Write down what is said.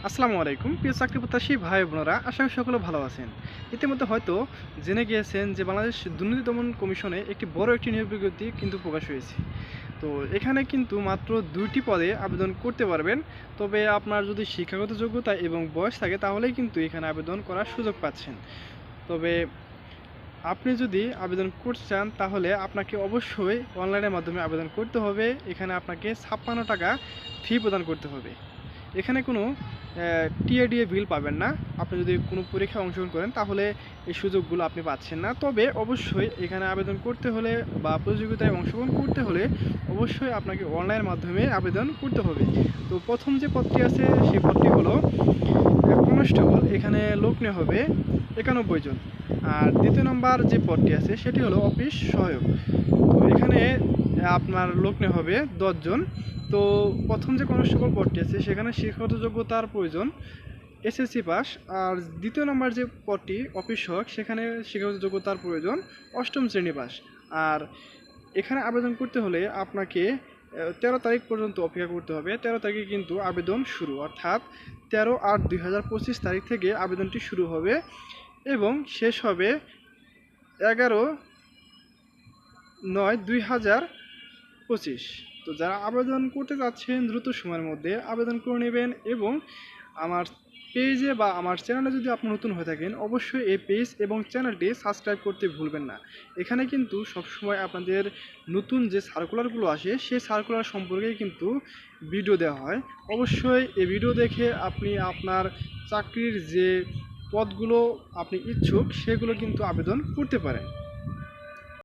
আসসালামু আলাইকুম প্রিয় চাকরি প্রত্যাশী ভাই বোনেরা, আশা করি সকলে ভালো আছেন। ইতিমধ্যে হয়তো জেনে গিয়েছেন যে বাংলাদেশ দুর্নীতি দমন কমিশনে একটি বড় নিয়োগ বিজ্ঞপ্তি কিন্তু প্রকাশ হয়েছে। তো এখানে কিন্তু মাত্র 2টি পদে আবেদন করতে পারবেন। তবে আপনার যদি শিক্ষাগত যোগ্যতা এবং বয়স থাকে তাহলেই কিন্তু এখানে আবেদন করার সুযোগ পাচ্ছেন। তবে আপনি যদি আবেদন করতে চান তাহলে আপনাকে অবশ্যই অনলাইনের মাধ্যমে আবেদন করতে হবে। এখানে আপনাকে 56 টাকা ফি প্রদান করতে হবে। এখানে কোনো টিএডিএ বিল পাবেন না। আপনি যদি কোনো পরীক্ষায় অংশগ্রহণ করেন তাহলে এই সুযোগগুলো আপনি পাচ্ছেন না। তবে অবশ্যই এখানে আবেদন করতে হলে বা প্রতিযোগিতায় অংশগ্রহণ করতে হলে অবশ্যই আপনাকে অনলাইনের মাধ্যমে আবেদন করতে হবে। তো প্রথম যে পদটি আছে সেই পদটি হলো কনস্টেবল। এখানে লোক নেওয়া হবে 91 জন। আর দ্বিতীয় নম্বর যে পদটি আছে সেটি হলো অফিস সহায়ক। তো এখানে আপনার লোক নেওয়া হবে 10 জন। তো প্রথম যে কনস্টেবল পদটি আছে সেখানে শিক্ষাগত যোগ্যতার প্রয়োজন এসএসসি পাস। আর দ্বিতীয় নম্বর যে পদটি অফিস সহায়ক সেখানে শিক্ষাগত যোগ্যতার প্রয়োজন 8ম শ্রেণী পাস। আর এখানে আবেদন করতে হলে আপনাকে 13 তারিখ পর্যন্ত অপেক্ষা করতে হবে। 13 তারিখে কিন্তু আবেদন শুরু, অর্থাৎ 13/8/2025 তারিখ থেকে আবেদনটি শুরু হবে এবং শেষ হবে 11/9/2025। তো যারা আবেদন করতে যাচ্ছেন দ্রুত সময়ের মধ্যে আবেদন করে নেবেন এবং আমার পেজে বা আমার চ্যানেলে যদি আপনি নতুন হয়ে থাকেন অবশ্যই এই পেজ এবং চ্যানেলটি সাবস্ক্রাইব করতে ভুলবেন না। এখানে কিন্তু সবসময় আপনাদের নতুন যে সার্কুলারগুলো আসে সেই সার্কুলার সম্পর্কেই কিন্তু ভিডিও দেওয়া হয়। অবশ্যই এই ভিডিও দেখে আপনি আপনার চাকরির যে পদগুলো আপনি ইচ্ছুক সেগুলো কিন্তু আবেদন করতে পারেন।